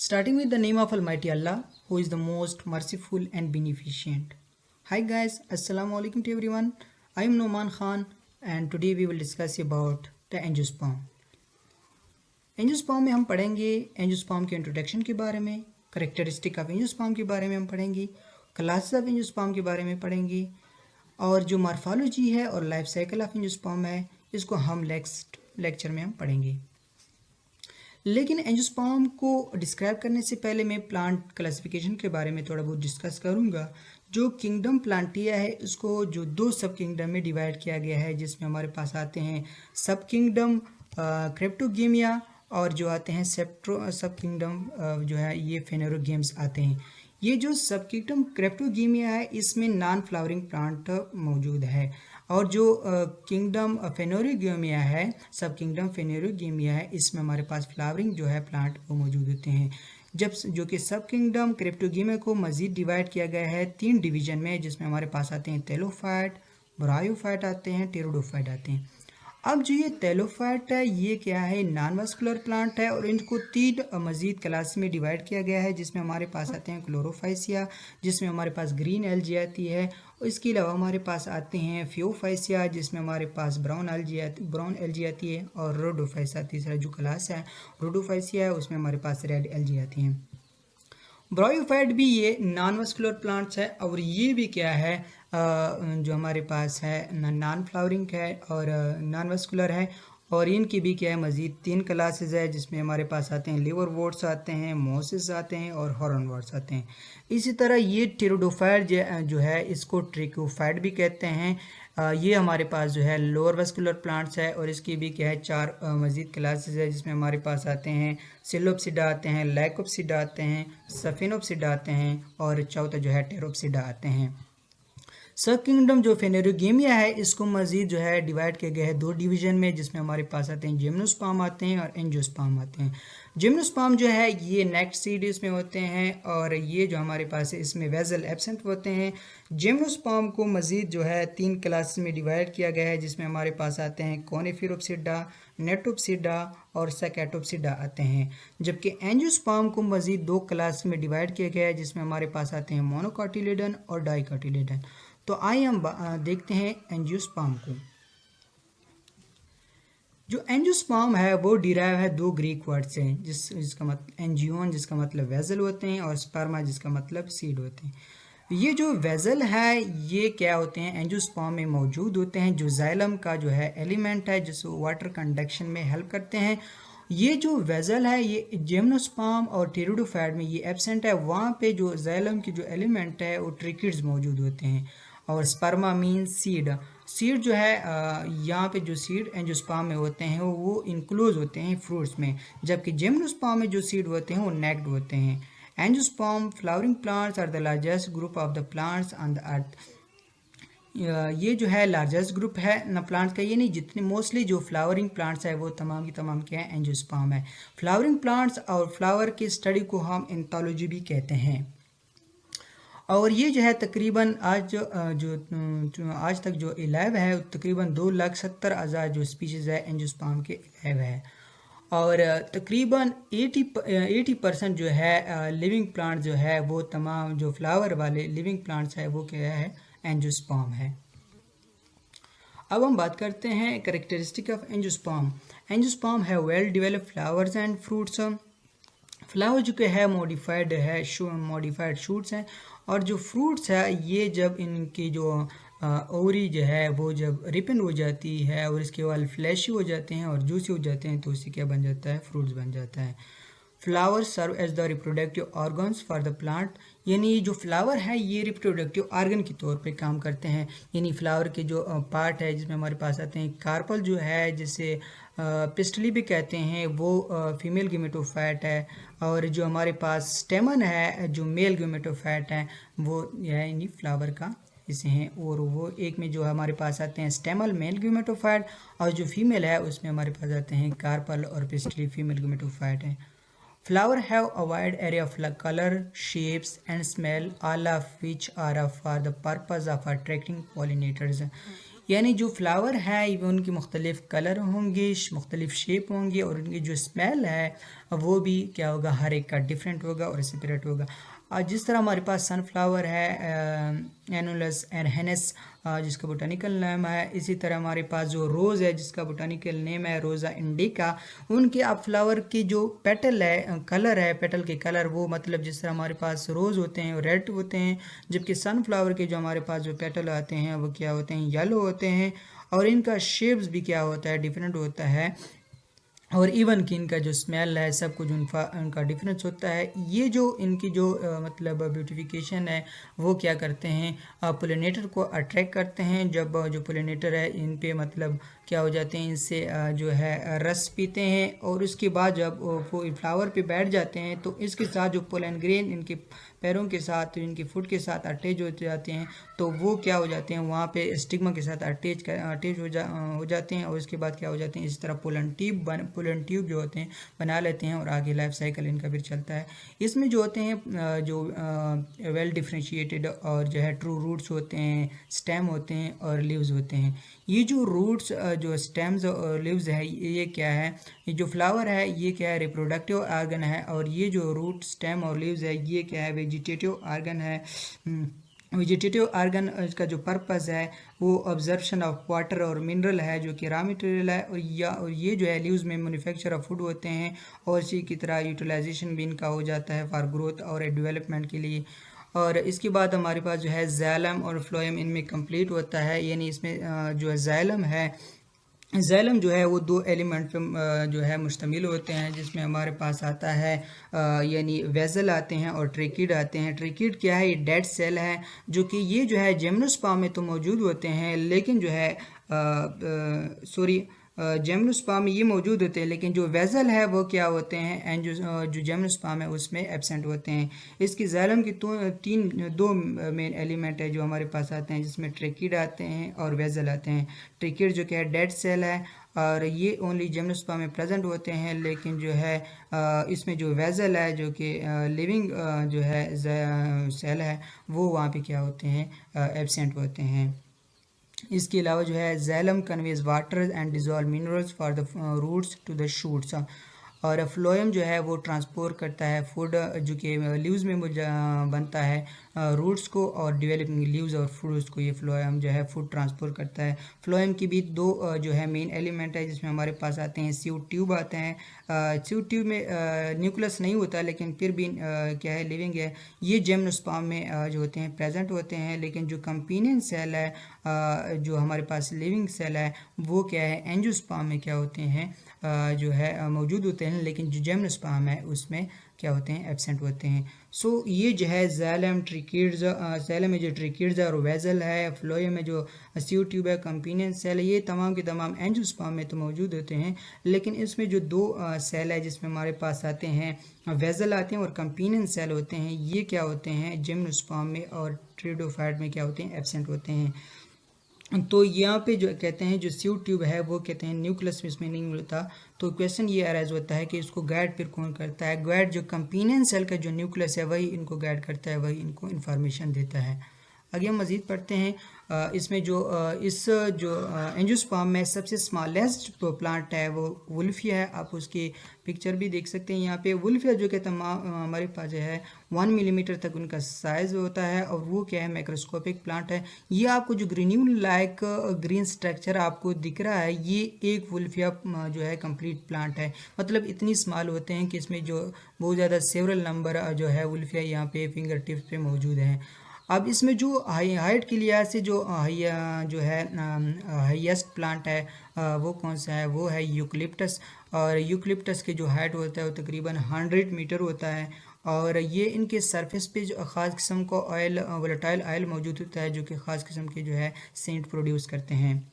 Starting with the name of Almighty Allah, who is the most merciful and beneficent. Hi guys, Assalamu alaikum to everyone. I am Noman Khan and today we will discuss about the angiosperm. Angiosperm में हम पढ़ेंगे angiosperm के introduction के बारे में, characteristic of angiosperm के बारे में हम पढ़ेंगे, क्लासेस ऑफ एंजियोस्पर्म के बारे में पढ़ेंगे और जो मॉर्फोलॉजी है और लाइफ साइकिल ऑफ एंजियोस्पर्म है इसको हम नेक्स्ट लेक्चर में हम पढ़ेंगे। लेकिन एंजियोस्पर्म को डिस्क्राइब करने से पहले मैं प्लांट क्लासिफिकेशन के बारे में थोड़ा बहुत डिस्कस करूंगा। जो किंगडम प्लांटिया है उसको जो दो सब किंगडम में डिवाइड किया गया है, जिसमें हमारे पास आते हैं सब किंगडम क्रिप्टोगेमिया और जो आते हैं सब किंगडम जो है ये फेनेरोगेम्स आते हैं। ये जो सब किंगडम क्रिप्टोगेमिया है इसमें नॉन फ्लावरिंग प्लांट मौजूद है और जो किंगडम फेनेरोगेमिया है, सब किंगडम फेनेरोगेमिया है, इसमें हमारे पास फ्लावरिंग जो है प्लांट वो मौजूद होते हैं। जब जो कि सब किंगडम क्रिप्टोगेमिया को मज़ीद डिवाइड किया गया है 3 डिवीजन में, जिसमें हमारे पास आते हैं टेलोफाइट, ब्रायोफाइट आते हैं, टेरोडोफाइट आते हैं। अब जो ये टेलोफाइट है ये क्या है, नॉन वास्कुलर प्लांट है और इनको 3 मज़ीद क्लास में डिवाइड किया गया है, जिसमें हमारे पास आते हैं क्लोरोफाइसिया, जिसमें हमारे पास ग्रीन एल्गी आती है। इसके अलावा हमारे पास आते हैं फियोफाइसिया, जिसमें हमारे पास ब्राउन एल्गी आती है, और रोडोफाइसिया तीसरा जो क्लास है रोडोफाइसिया है, उसमें हमारे पास रेड एल्गी आती हैं। ब्रायोफाइट भी ये नॉन वास्कुलर प्लांट्स है और ये भी क्या है जो हमारे पास है नॉन फ्लावरिंग है और नॉन वास्कुलर है, और इनकी भी क्या है मज़ीद 3 क्लासेस है, जिसमें हमारे पास आते हैं लिवर वोर्ट्स आते हैं, मोसिस आते हैं और हॉर्न वोर्ट्स आते हैं। इसी तरह ये टेरोडोफाइट जो है इसको ट्रिकोफाइट भी कहते हैं। ये हमारे पास जो है लोअर वास्कुलर प्लांट्स है और इसकी भी क्या है 4 मज़ीद क्लासेस है, जिसमें हमारे पास आते हैं सिलोप्सिडा आते हैं, लाइकोप्सिडा आते हैं, सफिनोप्सिडा आते हैं और चौथा जो है टेरोप्सिडा आते हैं। सब किंगडम जो फेनेरोगेमिया है इसको मज़ीद जो है डिवाइड किया गया है 2 डिवीजन में, जिसमें हमारे पास आते हैं जिम्नोस्पर्म आते हैं और एंजियोस्पर्म आते हैं। जिम्नोस्पर्म जो है ये नेक्स्ट सीरीज में होते हैं और ये जो हमारे पास है इसमें वेजल एब्सेंट होते हैं। जिम्नोस्पर्म को मज़ीद जो है 3 क्लास में डिवाइड किया गया है, जिसमें हमारे पास आते हैं कोनिफेरोप्सिडा, नेटोप्सिडा और सैकेटोप्सिडा आते हैं। जबकि एंजियोस्पर्म को मज़ीद 2 क्लास में डिवाइड किया गया है, जिसमें हमारे पास आते हैं मोनोकाटिलेडन और डाइकाटिलेडन। तो आइए हम देखते हैं एंजियोस्पर्म को। जो एंजियोस्पर्म है वो डिराइव है 2 ग्रीक वर्ड से, जिसका मतलब एंजियोन जिसका मतलब वेजल होते हैं और स्पर्मा जिसका मतलब सीड होते हैं। ये जो वेजल है ये क्या होते हैं एंजियोस्पर्म में मौजूद होते हैं, जो जाइलम का जो है एलिमेंट है जिसको वाटर कंडक्शन में हेल्प करते हैं। ये जो वेजल है ये जिम्नोस्पर्म और टेरिडोफाइट में ये एब्सेंट है, वहाँ पे जो जाइलम की जो एलिमेंट है वो ट्रिकिड्स मौजूद होते हैं। और स्पर्मा मीन सीड जो है यहाँ पे जो सीड एंजियोस्पर्म में होते हैं वो इनक्लोज होते हैं फ्रूट्स में, जबकि जिम्नोस्पर्म में जो सीड होते हैं वो नेक्ड होते हैं। Angiosperm flowering plants are the largest group of the plants on the earth. ये जो है लार्जेस्ट ग्रुप है ना प्लांट्स का, ये नहीं, जितने मोस्टली जो फ्लावरिंग प्लांट्स है वो तमाम की तमाम क्या है एंजियोस्पर्म है। फ्लावरिंग प्लांट्स और फ्लावर की स्टडी को हम एंथोलॉजी भी कहते हैं। और ये जो है तकरीबन आज आज तक जो इलाव है तकरीबन 2,70,000 जो स्पीशीज़ है एंजियोस्पर्म के इलाव है, और तकरीबन 80% जो है लिविंग प्लांट जो है वो तमाम जो फ्लावर वाले लिविंग प्लांट्स है वो क्या है एंजियोस्पर्म है। अब हम बात करते हैं करेक्टरिस्टिक ऑफ एंजियोस्पर्म। एंजियोस्पर्म है well developed flowers and fruits. Flower जो कि है मॉडिफाइड शूट्स हैं, और जो फ्रूट्स है ये जब इनकी जो ओवरी जो है वो जब रिपन हो जाती है और इसके बाद फ्लैशी हो जाते हैं और जूसी हो जाते हैं तो उससे क्या बन जाता है फ्रूट्स बन जाता है। Flower serve as the reproductive organs for the plant, यानी जो फ्लावर है ये रिप्रोडक्टिव ऑर्गन के तौर पे काम करते हैं। यानी फ्लावर के जो पार्ट है जिसमें हमारे पास आते हैं कार्पल जो है जिसे पिस्टली भी कहते हैं वो फीमेल गेमेटोफाइट है, और जो हमारे पास स्टेमन है जो मेल गेमेटोफाइट है वो है यानी फ्लावर का इसे हैं। और वो एक में जो हमारे पास आते हैं स्टेमल मेल गेमेटोफाइट, और जो फीमेल है उसमें हमारे पास आते हैं कार्पल और पिस्टली फीमेल गेमेटोफाइट है। Flower have a wide array of color, shapes and smell, all of which are for the purpose of attracting pollinators. यानी जो फ्लावर है वो उनकी मुख्तलिफ कलर होंगे, मुख्तलिफ शेप होंगे और उनकी जो स्मेल है वो भी क्या होगा, हर एक का डिफरेंट होगा और सेपरेट होगा। जिस तरह हमारे पास सनफ्लावर है एनुलस एनहेनस जिसका बोटानिकल नेम है, इसी तरह हमारे पास जो रोज़ है जिसका बोटानिकल नेम है रोज़ा इंडिका, उनके आप फ्लावर की जो पेटल है कलर है, पेटल के कलर वो मतलब जिस तरह हमारे पास रोज़ होते हैं रेड होते हैं, जबकि सनफ्लावर के जो हमारे पास जो पेटल आते हैं वो क्या होते हैं, येलो होते हैं, और इनका शेप्स भी क्या होता है, डिफरेंट होता है, और इवन कि इनका जो स्मेल है सब कुछ उनका डिफरेंस होता है। ये जो इनकी जो मतलब ब्यूटिफिकेशन है वो क्या करते हैं, पोलिनेटर को अट्रैक्ट करते हैं। जब जो पोलिनेटर है इन पे मतलब क्या हो जाते हैं, इनसे जो है रस पीते हैं, और उसके बाद जब वो फ्लावर पे बैठ जाते हैं तो इसके साथ जो पोलन ग्रेन इनके पैरों के साथ, इनके फुट के साथ अटैच हो जाते हैं, तो वो क्या हो जाते हैं, वहाँ पे स्टिग्मा के साथ अटैच हो जाते हैं, और उसके बाद क्या हो जाते हैं, इस तरह पोलन ट्यूब जो होते हैं बना लेते हैं, और आगे लाइफ साइकिल इनका फिर चलता है। इसमें जो होते हैं जो वेल डिफ्रेंशिएटेड और जो है ट्रू रूट्स होते हैं, स्टेम होते हैं और लीव्स होते हैं। ये जो रूट्स जो स्टेम्स और लीव्स है ये क्या है, ये जो फ्लावर है ये क्या है, रिप्रोडक्टिव ऑर्गन है, और ये जो रूट स्टेम और लीव्स है ये क्या है, वेजिटेटिव ऑर्गन है। वेजिटेटिव ऑर्गन का जो पर्पस है वो ऑब्जर्प्शन ऑफ वाटर और मिनरल है जो कि रॉ मटेरियल है, और ये जो है लीव्स में मैन्युफैक्चर ऑफ फूड होते हैं, और इसी की तरह यूटिलाइजेशन भी इनका हो जाता है फॉर ग्रोथ और डेवलपमेंट के लिए। और इसके बाद हमारे पास जो है जैलम और फ्लोएम इनमें कंप्लीट होता है, यानी इसमें जो है जैलम जो है वो दो एलिमेंट पे जो है मुश्तमिल होते हैं, जिसमें हमारे पास आता है यानी वेजल आते हैं और ट्रेकिड आते हैं। ट्रेकिड क्या है, ये डेड सेल है जो कि ये जो है जिम्नोस्पर्म में तो मौजूद होते हैं, लेकिन जो है जिम्नोस्पर्म में ये मौजूद होते हैं, लेकिन जो वेजल है वो क्या होते हैं, एंड जो जिम्नोस्पर्म है उसमें एब्सेंट होते हैं। इसकी जैलम की दो मेन एलिमेंट है जो हमारे पास आते हैं, जिसमें ट्रेकिड आते हैं और वेजल आते हैं। ट्रेकिड जो कि है डेड सेल है, और ये ओनली जिम्नोस्पर्म में प्रेजेंट होते हैं, लेकिन जो है इसमें जो वेजल है जो कि लिविंग जो है सेल है वो वहाँ पे क्या होते हैं, एब्सेंट होते हैं। इसके अलावा जो है xylem conveys water and dissolve minerals for the roots to the shoots, और फ्लोएम जो है वो ट्रांसपोर्ट करता है फूड जो कि लीव्स में बनता है रूट्स को, और डेवलपिंग लीव्स और फ्रूट्स को ये फ्लोएम जो है फूड ट्रांसपोर्ट करता है। फ्लोएम की भी दो जो है मेन एलिमेंट है, जिसमें हमारे पास आते हैं सीड ट्यूब आते हैं। सीड ट्यूब में न्यूक्लियस नहीं होता, लेकिन फिर भी क्या है, लिविंग है। ये जिम्नोस्पर्म में जो होते हैं प्रेजेंट होते हैं, लेकिन जो कंपेनियन सेल है जो हमारे पास लिविंग सेल है वो क्या है, एंजियोस्पर्म में क्या होते हैं, जो है मौजूद होते हैं, लेकिन जो जिम्नोस्पर्म है उसमें क्या होते हैं, एब्सेंट होते हैं। सो ये जो है जैलम ट्रिकिड्स, जैलम में जो ट्रिकिड्स है और वेजल है, फ्लोएम में जो सीड ट्यूब है, कंपेनियन सेल है, ये तमाम के तमाम एंजियोस्पर्म में तो मौजूद होते हैं, लेकिन इसमें जो दो सेल है जिसमें हमारे पास आते हैं वेजल आते हैं और कंपेनियन सेल होते हैं, ये क्या होते हैं, जिम्नोस्पर्म में और ट्रिडोफाइट में क्या होते हैं, एब्सेंट होते हैं। तो यहाँ पे जो कहते हैं जो सीड ट्यूब है वो कहते हैं न्यूक्लियस इसमें नहीं मिलता, तो क्वेश्चन ये अराइज होता है कि इसको गाइड फिर कौन करता है। गाइड जो कंपेनियन सेल का जो न्यूक्लियस है वही इनको गाइड करता है, वही इनको इन्फॉर्मेशन देता है। आगे हम मज़ीद पढ़ते हैं। इसमें जो इस जो एंजियोस्पर्म में सबसे स्मॉलेस्ट प्लांट है वो वुल्फिया है। आप उसकी पिक्चर भी देख सकते हैं यहाँ पे। वुल्फिया जो कि तमाम हमारे पास जो है 1 मिलीमीटर तक उनका साइज़ होता है, और वो क्या है, माइक्रोस्कोपिक प्लांट है। ये आपको जो ग्रेन्यूल लाइक ग्रीन स्ट्रक्चर आपको दिख रहा है, ये एक वुल्फिया जो है कंप्लीट प्लांट है। मतलब इतनी स्मॉल होते हैं कि इसमें जो बहुत ज़्यादा सेवरल नंबर जो है वुल्फिया यहाँ पे फिंगर टिप्स पे मौजूद हैं। अब इसमें जो हाइट के लिहाज से जो जो है हाईएस्ट प्लांट है वो कौन सा है, वो है यूकलिप्टस। और यूकलिप्टस की जो हाइट होता है वो तकरीबन 100 मीटर होता है, और ये इनके सरफेस पे जो ख़ास किस्म का ऑयल वोलेटाइल ऑयल मौजूद होता है जो कि ख़ास किस्म के जो है सेंट प्रोड्यूस करते हैं।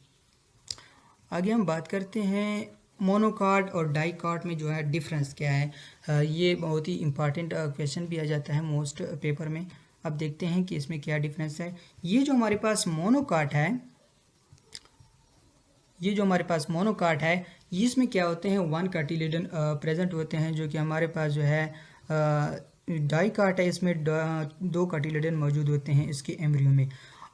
आगे हम बात करते हैं मोनोकाट और डाइकाट में जो है डिफरेंस क्या है। ये बहुत ही इम्पॉर्टेंट क्वेश्चन भी आ जाता है मोस्ट पेपर में। अब देखते हैं कि इसमें क्या डिफरेंस है। ये जो हमारे पास मोनोकाट है, इसमें क्या होते हैं, 1 कार्टिलेडन प्रेजेंट होते हैं, जो कि हमारे पास जो है डाइकाट है, इसमें 2 कार्टिलेडन मौजूद होते हैं इसके एम्ब्रियो में।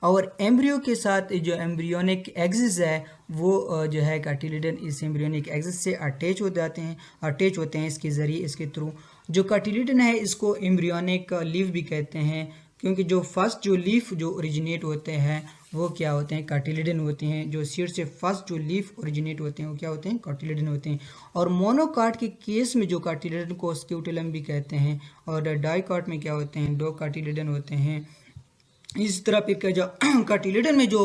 और एम्ब्रियो के साथ जो एम्ब्रियोनिक एक्सिस है वो जो है कार्टिलेडन इस एम्ब्रियोनिक एक्सिस से अटैच होते हैं इसके ज़रिए, इसके थ्रू। जो कार्टिलेडन है इसको एम्ब्रियोनिक लीफ भी कहते हैं, क्योंकि जो फर्स्ट जो लीफ जो ओरिजिनेट होते हैं वो क्या होते हैं, कार्टिलेडन होते हैं। जो सीड से फर्स्ट जो लीफ ओरिजिनेट होते हैं वो क्या होते हैं, कार्टिलेडन होते हैं। और मोनोकाट के केस में जो कार्टिलेडन को स्क्यूटेलम भी कहते हैं, और डाइकाट में क्या होते हैं, दो कार्टिलेडन होते हैं। इस तरह फिर क्या जो कार्टिलेडन में जो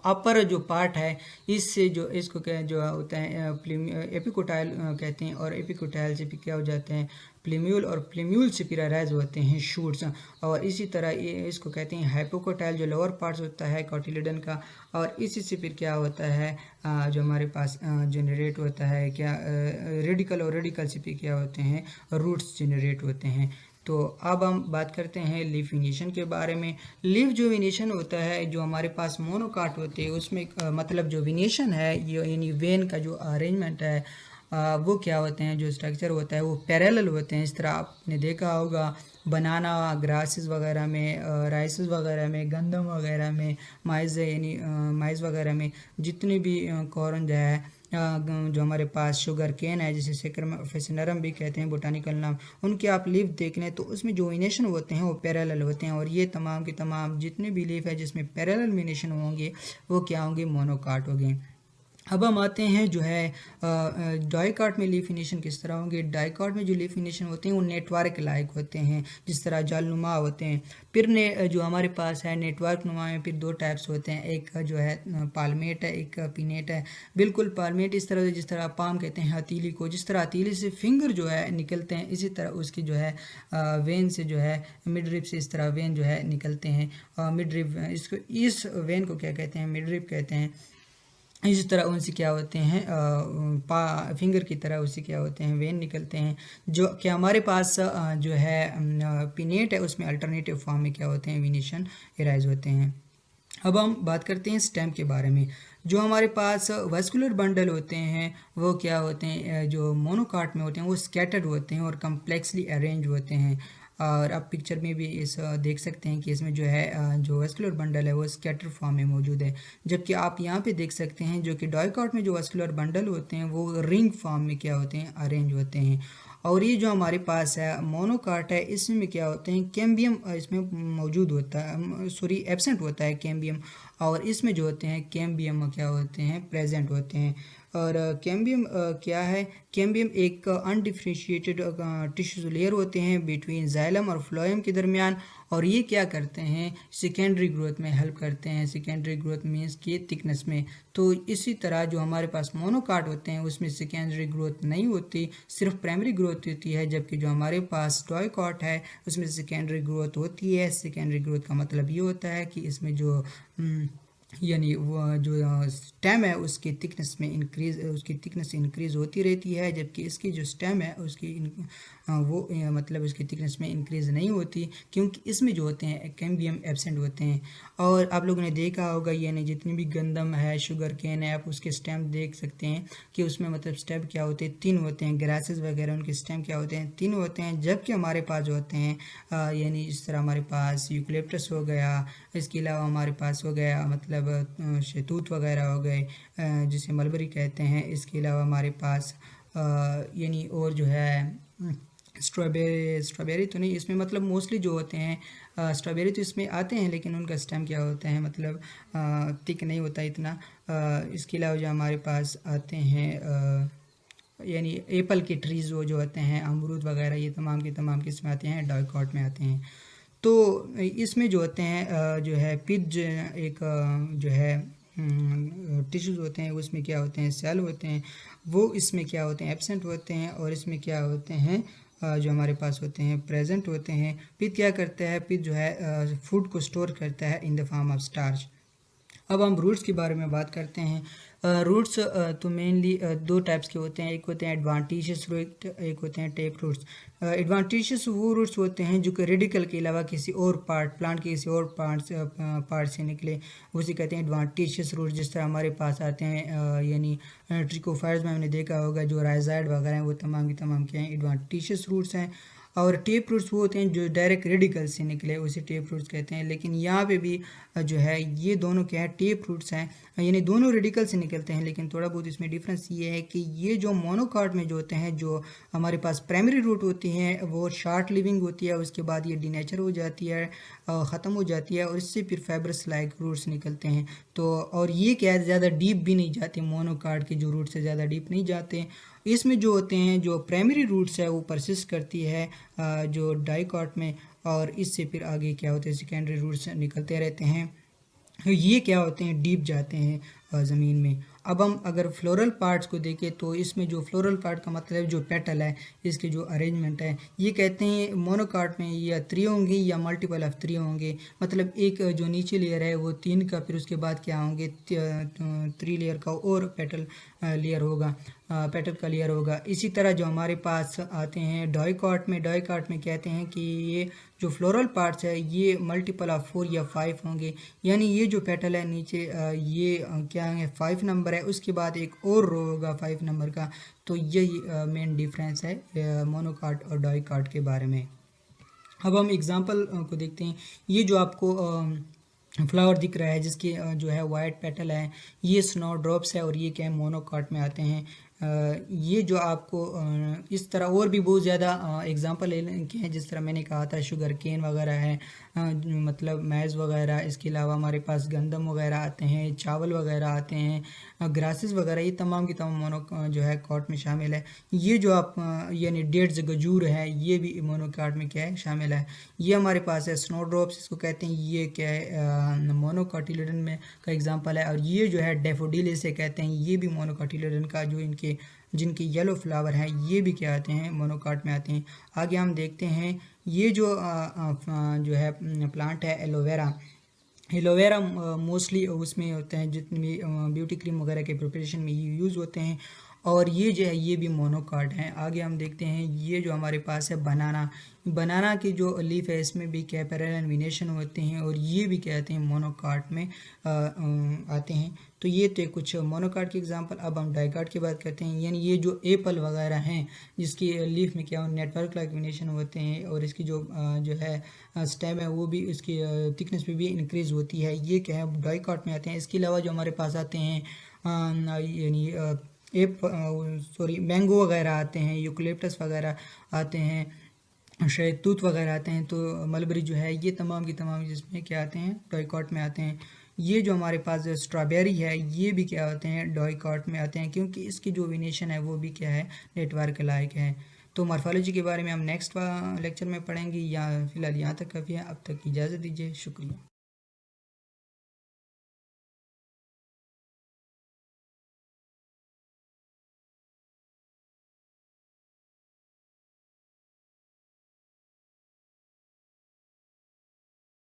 अपर जो पार्ट है इससे जो इसको क्या जो होता है एपिकोटाइल कहते हैं, और एपिकोटाइल से फिर क्या हो जाते हैं प्लेम्यूल, और प्लेम्यूल से फिर अराइज होते हैं शूट्स। और इसी तरह इसको कहते हैं हाइपोकोटाइल जो लोअर पार्ट्स होता है कार्टिलेडन का, और इसी से फिर क्या होता है जो हमारे पास जनरेट होता है क्या रेडिकल, और रेडिकल से फिर क्या होते हैं रूट्स जनरेट होते हैं। तो अब हम बात करते हैं लीफ वेनेशन के बारे में। लीफ जो वेनेशन होता है जो हमारे पास मोनोकाट होते हैं उसमें मतलब जो वेनेशन है ये यानी वेन का जो अरेंजमेंट है वो क्या होते हैं, जो स्ट्रक्चर होता है वो पैरेलल होते हैं। इस तरह आपने देखा होगा बनाना ग्रासेस वगैरह में, राइसेस वगैरह में, गंदम वगैरह में, माइज़ यानी माइज़ वगैरह में जितने भी कॉर्न है जो हमारे पास शुगर केन है जिसे सेक्रम फेसिनरम भी कहते हैं बोटानिकल नाम, उनके आप लीफ देख लें तो उसमें जो वेनेशन होते हैं वो पैरेलल होते हैं। और ये तमाम के तमाम जितने भी लीफ है जिसमें पैरेलल वेनेशन होंगे वो क्या होंगे, मोनोकाट होंगे। अब हम आते हैं जो है डाइकाट में लीफ वेनेशन किस तरह होंगे। डाइकाट में जो लीफ वेनेशन होते हैं वो नेटवर्क लाइक होते हैं, जिस तरह जालनुमा होते हैं। फिर जो हमारे पास है नेटवर्क नुमा में फिर दो टाइप्स होते हैं, एक जो है पालमेट है, एक पिनेट है। बिल्कुल पालमेट इस तरह से जिस तरह पाम कहते हैं हथेली को, जिस तरह हथेली से फिंगर जो है निकलते हैं इसी तरह उसकी जो है वेन से जो है मिडरिप से इस तरह वेन जो है निकलते हैं। मिडरिप इसको इस वेन को क्या कहते हैं, मिडरिप कहते हैं। इसी तरह उनसे क्या होते हैं फिंगर की तरह उससे क्या होते हैं वेन निकलते हैं। जो कि हमारे पास जो है पिनेट है उसमें अल्टरनेटिव फॉर्म में क्या होते हैं वेनेशन एराइज होते हैं। अब हम बात करते हैं स्टेम के बारे में। जो हमारे पास वास्कुलर बंडल होते हैं वो क्या होते हैं, जो मोनोकाट में होते हैं वो स्कैटर्ड होते हैं और कम्प्लेक्सली अरेंज होते हैं। और आप पिक्चर में भी इस देख सकते हैं कि इसमें जो है जो वास्कुलर बंडल है वो स्कैटर फॉर्म में मौजूद है। जबकि आप यहाँ पे देख सकते हैं जो कि डाइकाट में जो वास्कुलर बंडल होते हैं वो रिंग फॉर्म में क्या होते हैं, अरेंज होते हैं। और ये जो हमारे पास है मोनोकाट है इसमें क्या होते हैं कैम्बियम इसमें मौजूद होता है, सॉरी एब्सेंट होता है कैम्बियम, और इसमें जो होते हैं कैम्बियम क्या होते हैं प्रेजेंट होते हैं। और कैम्बियम क्या है, कैम्बियम एक अनडिफ्रेंशिएटेड टिश्यू लेयर होते हैं बिटवीन जाइलम और फ्लोएम के दरमियान, और ये क्या करते हैं सेकेंडरी ग्रोथ में हेल्प करते हैं। सेकेंडरी ग्रोथ मीन्स की थिकनेस में। तो इसी तरह जो हमारे पास मोनोकाट होते हैं उसमें सेकेंडरी ग्रोथ नहीं होती, सिर्फ प्राइमरी ग्रोथ होती है। जबकि जो हमारे पास डाइकाट है उसमें सेकेंडरी ग्रोथ होती है। सेकेंडरी ग्रोथ का मतलब ये होता है कि इसमें जो यानी वो जो स्टेम है उसकी थिकनेस में उसकी थिकनेस इंक्रीज़ होती रहती है, जबकि इसकी जो स्टेम है उसकी वो मतलब उसकी थिकनेस में इंक्रीज़ नहीं होती, क्योंकि इसमें जो होते हैं कैम्बियम एब्सेंट होते हैं। और आप लोगों ने देखा होगा यानी जितनी भी गंदम है शुगर केन है आप उसके स्टेम देख सकते हैं कि उसमें मतलब स्टेम क्या होते हैं, तीन होते हैं। ग्रासेस वगैरह उनके स्टेम क्या होते हैं, तीन होते हैं। जबकि हमारे पास जो होते हैं यानी इस तरह हमारे पास यूकलिप्टस हो गया, इसके अलावा हमारे पास हो गया मतलब शहतूत वगैरह हो गए जिसे मलबरी कहते हैं। इसके अलावा हमारे पास यानी और जो है स्ट्रॉबेरी तो नहीं, इसमें मतलब मोस्टली जो होते हैं स्ट्रॉबेरी तो इसमें आते हैं लेकिन उनका स्टेम क्या होता है मतलब थिक नहीं होता इतना। इसके अलावा जो हमारे पास आते हैं यानी एप्पल के ट्रीज़ वो जो होते हैं अमरूद वगैरह ये तमाम के तमाम किस्में आते हैं डाइकाट में आते हैं। तो इसमें जो होते हैं जो है पिज एक जो है टिश्यूज़ होते हैं उसमें क्या होते हैं सेल होते हैं, वो इसमें क्या होते हैं एब्सेंट होते हैं। और इसमें क्या होते हैं जो हमारे पास होते हैं प्रेजेंट होते हैं। पिज क्या करता है, पिज जो है फूड को स्टोर करता है in the form of starch. अब हम रूट्स के बारे में बात करते हैं। रूट्स तो मेनली दो टाइप्स के होते हैं, एक होते हैं एडवांटेशियस रूट, एक होते हैं टेप रूट्स। एडवांटेशियस वो रूट्स होते हैं जो कि रेडिकल के अलावा किसी और पार्ट प्लांट के किसी और पार्ट से निकले, उसे कहते हैं एडवांटेशियस रूट्स। जिस तरह हमारे पास आते हैं यानी ट्रिकोफाइट्स में हमने देखा होगा जो राइजाइड वगैरह हैं वो तमाम की तमाम क्या हैं एडवांटेशियस रूट्स हैं। और टेप रूट्स वो होते हैं जो डायरेक्ट रेडिकल से निकले, उसे टेप रूट्स कहते हैं। लेकिन यहाँ पे भी जो है ये दोनों क्या है, टेप रूट्स हैं, यानी दोनों रेडिकल से निकलते हैं। लेकिन थोड़ा बहुत इसमें डिफरेंस ये है कि ये जो मोनोकाट में जो होते हैं, जो हमारे पास प्राइमरी रूट होती हैं वो शॉर्ट लिविंग होती है, उसके बाद ये डीनेचर हो जाती है, ख़त्म हो जाती है, और इससे फिर फाइब्रस लाइक रूट्स निकलते हैं। तो और ये क्या है, ज़्यादा डीप भी नहीं जाते, मोनोकाट के जो रूट्स है ज़्यादा डीप नहीं जाते। इसमें जो होते हैं, जो प्राइमरी रूट्स है वो परसिस्ट करती है जो डाइकॉट में, और इससे फिर आगे क्या होते हैं, सेकेंडरी रूट्स निकलते रहते हैं। ये क्या होते हैं, डीप जाते हैं ज़मीन में। अब हम अगर फ्लोरल पार्ट्स को देखें तो इसमें जो फ्लोरल पार्ट का मतलब जो पेटल है, इसके जो अरेंजमेंट है, ये कहते हैं मोनोकाट में या 3 होंगे या मल्टीपल ऑफ 3 होंगे। मतलब एक जो नीचे लेयर है वो 3 का, फिर उसके बाद क्या होंगे 3 लेयर का और पेटल लेयर होगा, पेटल का लेयर होगा। इसी तरह जो हमारे पास आते हैं डाइकॉट में, डाइकॉट में कहते हैं कि ये जो फ्लोरल पार्ट्स है ये मल्टीपल ऑफ 4 या 5 होंगे। यानी ये जो पेटल है नीचे ये क्या है 5 नंबर है, उसके बाद एक और रो होगा 5 नंबर का। तो यही मेन डिफरेंस है मोनोकाट और डाइकॉट के बारे में। अब हम एग्जांपल को देखते हैं। ये जो आपको फ्लावर दिख रहा है जिसकी जो है वाइट पेटल है, ये स्नो ड्रॉप्स है और ये क्या है मोनोकाट में आते हैं। ये जो आपको इस तरह और भी बहुत ज़्यादा एग्जांपल लेने के हैं, जिस तरह मैंने कहा था शुगर केन वगैरह है, मतलब मैज़ वगैरह, इसके अलावा हमारे पास गंदम वगैरह आते हैं, चावल वगैरह आते हैं, ग्रासेस वगैरह, ये तमाम की तमाम मोनो जो है काट में शामिल है। ये जो आप यानी डेट्स गजूर है, ये भी मोनोकाट में क्या है शामिल है। ये हमारे पास है स्नो ड्रॉप्स, इसको कहते हैं, ये क्या है मोनोकाटिलिडन में का एग्जांपल है। और ये जो है डेफोडिल इसे कहते हैं, ये भी मोनोकाटिलिडन का जो इनके जिनके येलो फ्लावर हैं ये भी क्या आते हैं मोनोकाट में आते हैं। आगे हम देखते हैं ये जो जो है प्लांट है एलोवेरा, एलोवेरा मोस्टली उसमें होते हैं जितने भी ब्यूटी क्रीम वगैरह के प्रिपरेशन में ये यूज़ होते हैं, और ये जो है ये भी मोनोकाट हैं। आगे हम देखते हैं ये जो हमारे पास है बनाना, बनाना की जो लीफ है इसमें भी क्या पैरेलल वेनेशन होते हैं, और ये भी क्या आते हैं मोनोकाट में आते हैं। तो ये थे कुछ मोनोकाट के एग्जांपल। अब हम डाइकाट की बात करते हैं, यानी ये जो एप्पल वगैरह हैं जिसकी लीफ में क्या नेटवर्क लाइक वेनेशन होते हैं, और इसकी जो जो है स्टेम है वो भी इसकी थिकनेस में भी इंक्रीज होती है, ये क्या है डाइकाट में आते हैं। इसके अलावा जो हमारे पास आते हैं यानी मैंगो वगैरह आते हैं, यूकलिप्टस वगैरह आते हैं, शहतूत वगैरह आते हैं, तो मलबरी जो है ये तमाम की तमाम जिसमें क्या आते हैं डाइकॉट में आते हैं। ये जो हमारे पास जो स्ट्रॉबेरी है ये भी क्या होते हैं डाइकॉट में आते हैं, क्योंकि इसकी जो वेनेशन है वो भी क्या है नेटवर्क लाइक है। तो मॉर्फोलॉजी के बारे में हम नेक्स्ट लेक्चर में पढ़ेंगे, या फिलहाल यहाँ तक काफ़ी है। अब तक की इजाज़त दीजिए, शुक्रिया।